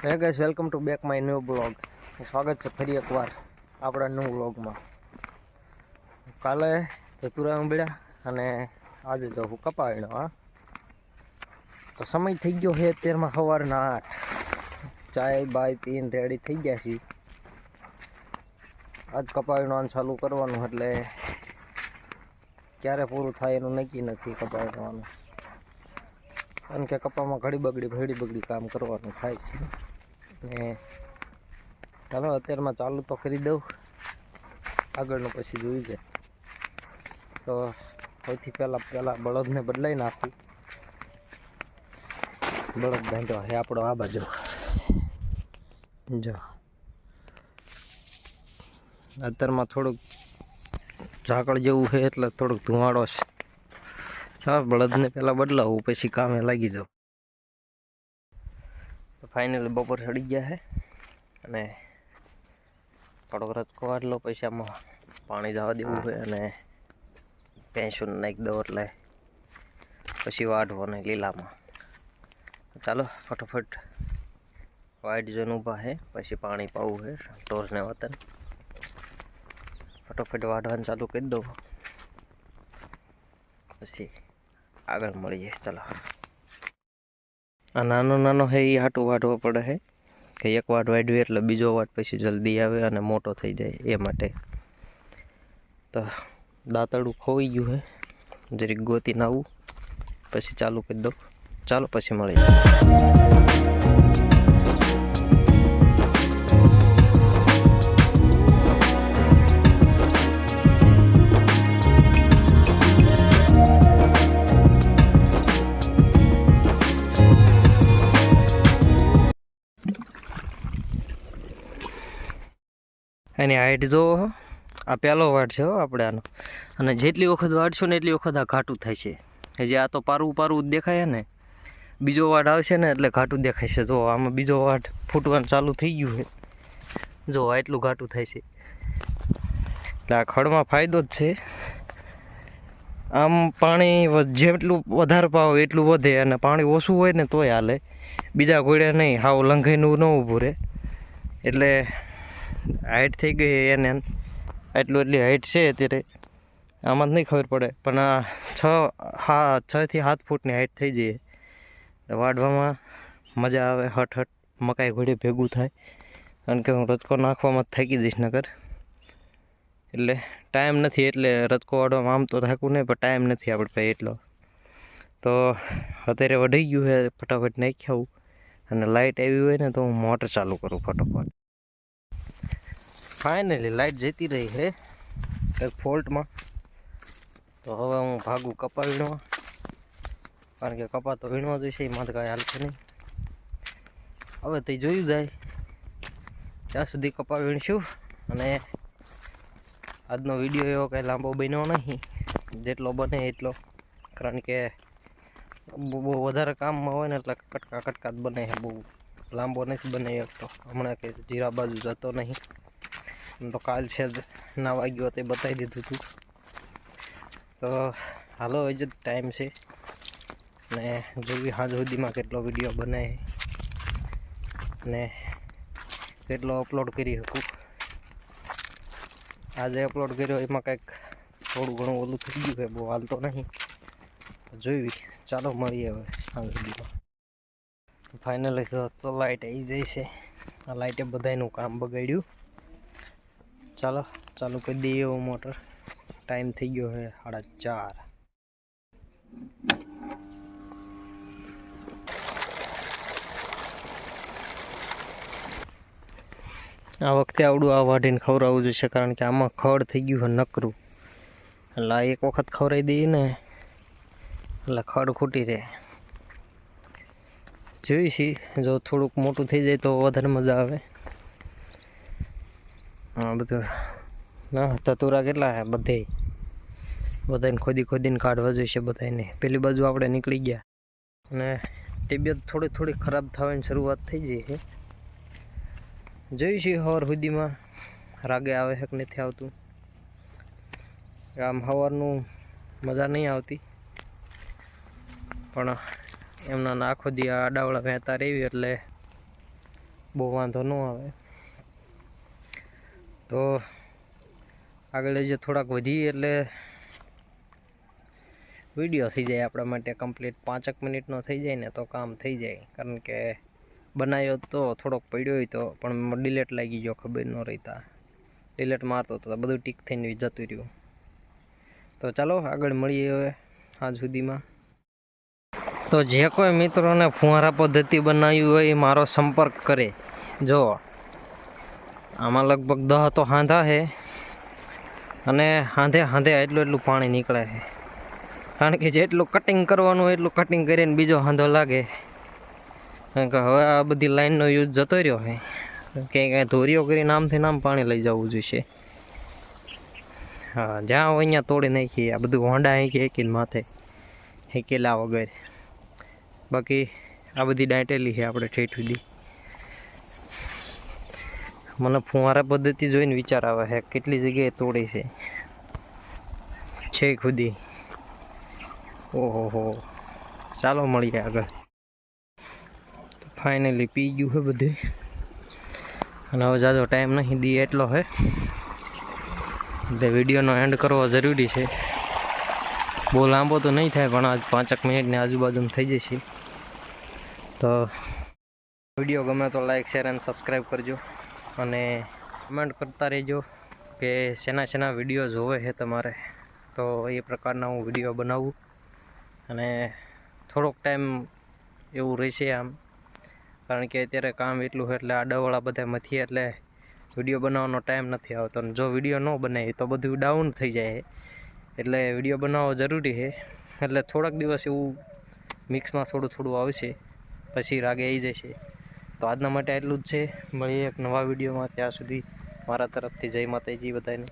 હે guys, welcome to back my new blog. સ્વાગત છે ફરી એકવાર આપણા ન્યૂ બ્લોગમાં. કાલે ધતુરા ઉંબળ્યા અને આજે જો હું કપાવીનો. તો સમય થઈ ગયો છે અત્યારમાં સવારના 8. ચાય બાય પીને રેડી થઈ ગયા છીએ. આજ કપાવીનો ચાલુ કરવાનું, એટલે ક્યારે પૂરું થાય એનું નક્કી નથી કપાવીનું. કારણ કે કપામાં ઘડી બગડી કામ કરવાનું થાય છે. ને ચાલો અત્યારમાં ચાલુ તો કરી દઉં, આગળનું પછી જોઈ જાય. તો સૌથી પહેલાં બળદને બદલાઈ નાખું. બળદ બાંધો છે આપણો આ બાજુ. જો અત્યારમાં થોડુંક ઝાકળ જેવું છે એટલે થોડુંક ધુમાડો છે. હા, બળદને પહેલાં બદલાવું પછી કામે લાગી જાઉં. ફાઇનલી બપોર ચડી ગયા છે અને થોડોક રચકો વાટલો પછી આમાં પાણી જવા દેવું છે અને ભેંસું નાખી દઉં એટલે પછી વાઢવો ને લીલામાં. ચાલો ફટાફટ વાઇટ જોઈને ઊભા છે, પછી પાણી પાવું છે ઢોરને વતન. ફટાફટ વાઢવાનું ચાલુ કરી દઉં, પછી આગળ મળીએ. ચાલો, આ નાનો છે એ હાટું વાઢવો પડે છે કે એક વાટ વાઢવી એટલે બીજો વાટ પછી જલ્દી આવે અને મોટો થઈ જાય એ માટે. તો દાંતરડું ખોવાઈ ગયું છે, જરીક ગોતીને આવું પછી ચાલુ કરી દઉં. ચાલો પછી મળીએ. એની હાઈટ જો, આ પહેલો વાટ છે આપણે આનો, અને જેટલી વખત વાટશું ને એટલી વખત આ ઘાટું થાય છે. જે આ તો પારવું દેખાય ને, બીજો વાટ આવશે ને એટલે ઘાટું દેખાય છે. જો આમાં બીજો વાટ ફૂટવાનું ચાલુ થઈ ગયું છે. જો એટલું ઘાટું થાય છે એટલે આ ખડમાં ફાયદો જ છે. આમ પાણી જેટલું વધારે પાવો એટલું વધે, અને પાણી ઓછું હોય ને તોય હાલે, બીજા ઘોડે નહીં. હાવ લંઘાઈનું ન ઊભું રહે. એટલે હાઈટ થઈ ગઈ એને એટલી હાઈટ છે અત્યારે, આમાં જ નહીં ખબર પડે, પણ આ 6 થી 7 ફૂટની હાઈટ થઈ જાય. વાઢવામાં મજા આવે, હટ મકાઈ ઘોડે ભેગું થાય. કારણ કે હું રચકો નાખવામાં થાકી જઈશ નકર. એટલે ટાઈમ નથી, એટલે રચકો વાઢવામાં આમ તો થાકું નહીં, પણ ટાઈમ નથી આપણે પાસે એટલો. તો અત્યારે વઢાઈ ગયું છે, ફટાફટ નાખી આવું. અને લાઇટ આવી હોય ને તો હું મોટર ચાલુ કરું ફટાફટ. ફાઇનલી લાઇટ જતી રહી છે કંઈક ફોલ્ટમાં. તો હવે હું ભાગું કપા વીણવા, કારણ કે કપા તો વીણવા જોઈશે, એમાં તો કાંઈ હાલશે નહીં. હવે તે જોયું જાય ત્યાં સુધી કપા વીણશું. અને આજનો વિડીયો એવો કંઈ લાંબો બન્યો નહીં, જેટલો બને એટલો. કારણ કે બહુ વધારે કામમાં હોય ને એટલે કટકા જ બને છે, બહુ લાંબો નથી બને શકતો. હમણાં કે જીરા બાજુ જતો નહીં, તો કાલ છે જ ના વાગ્યો તે બતાવી દીધું હતું. તો હાલો, હજી જ ટાઈમ છે ને જોવી હાજ સુધીમાં કેટલો વિડીયો બને ને કેટલો અપલોડ કરી શકું. આજે અપલોડ કર્યો એમાં કંઈક થોડું ઘણું ઓલું થઈ ગયું છે, બહુ હાલતો નહીં. જોઈ ચાલો મળીએ હવે હાજ સુધીમાં. ફાઇનલી તો લાઇટ આવી જાય છે. આ લાઇટે બધાનું કામ બગાડ્યું. ચાલો ચાલુ કરી દઈએ એવું મોટર. ટાઈમ થઈ ગયો છે 4:30. આ વખતે આવડું આ વાઢીને ખવડાવવું જોઈશે, કારણ કે આમાં ખડ થઈ ગયું છે નકરું. એટલે આ એક વખત ખવડાવી દઈએ ને એટલે ખડ ખૂટી રહે. જોઈશી, જો થોડુંક મોટું થઈ જાય તો વધારે મજા આવે. હા, બધું ધતુરા કેટલા છે બધાને ખોદીને કાઢવા જોઈશે બધાને. પેલી બાજુ આપણે નીકળી ગયા અને તબિયત થોડી ખરાબ થવાની શરૂઆત થઈ જાય છે. જોઈશું સવાર સુધીમાં રાગે આવે છે કે નથી આવતું. આમ સવારનું મજા નહીં આવતી, પણ એમના આખો દી આડાવડા વહેતા રહેવી એટલે બહુ વાંધો ન આવે. તો આગળ જે થોડાક વધીએ એટલે વિડીયો થઈ જાય આપણા માટે કમ્પ્લીટ. 5 મિનિટનો થઈ જાય ને તો કામ થઈ જાય. કારણ કે બનાવ્યો તો થોડોક પડ્યો હોય તો પણ ડિલેટ લાગી ગયો, ખબર ન રહેતા ડિલેટ મારતો તો બધું ટીક થઈને જતું રહ્યું. તો ચાલો આગળ મળીએ હવે આજ સુધીમાં. તો જે કોઈ મિત્રોને ફુવારા પદ્ધતિ બનાવી હોય એ મારો સંપર્ક કરે. જો આમાં લગભગ 10 તો હાંધા છે અને હાંધે એટલું પાણી નીકળે છે. કારણ કે જેટલું કટિંગ કરવાનું હોય એટલું કટિંગ કરીને બીજો હાંધો લાગે. કારણ કે હવે આ બધી લાઈનનો યુઝ જતો રહ્યો છે. ક્યાંય ધોરીઓ કરીને આમ પાણી લઈ જવું જોઈશે. હા, જ્યાં હોય અહીંયા તોડી નાખીએ. આ બધું હોંડા હેકીને માથે હેકેલા વગર. બાકી આ બધી દાંટેલી છે આપણે ઠેઠ સુધી. મને ફુવારા પદ્ધતિ જોઈને વિચાર આવે છે કેટલી જગ્યાએ તોડી છે છેક સુધી. ઓહો, ચાલો મળીએ આગળ. ફાઇનલી પી ગયું છે બધું અને હવે જાજો ટાઈમ નહીં દી એટલો છે એટલે વિડીયોનો એન્ડ કરવો જરૂરી છે. બહુ લાંબો તો નહીં થાય પણ આજ 5 મિનિટની આજુબાજુમાં થઈ જશે. તો વિડીયો ગમે તો લાઈક, શેર અને સબસ્ક્રાઈબ કરજો અને કમેન્ટ કરતા રહેજો કે શેના વિડીયો જોવે છે તમારે. તો એ પ્રકારના હું વિડીયો બનાવું અને થોડોક ટાઈમ એવું રહેશે આમ. કારણ કે અત્યારે કામ એટલું છે એટલે આડાવાળા બધા મથી એટલે વિડીયો બનાવવાનો ટાઈમ નથી આવતો. અને જો વિડીયો ન બનાવીએ તો બધું ડાઉન થઈ જાય. એટલે વિડીયો બનાવવો જરૂરી છે. એટલે થોડાક દિવસ એવું મિક્સમાં થોડું આવશે, પછી રાગે આવી જશે. તો આજના માટે એટલું જ છે. મળીએ એક નવા વિડીયોમાં. ત્યાં સુધી મારા તરફથી જય માતાજી બધાને.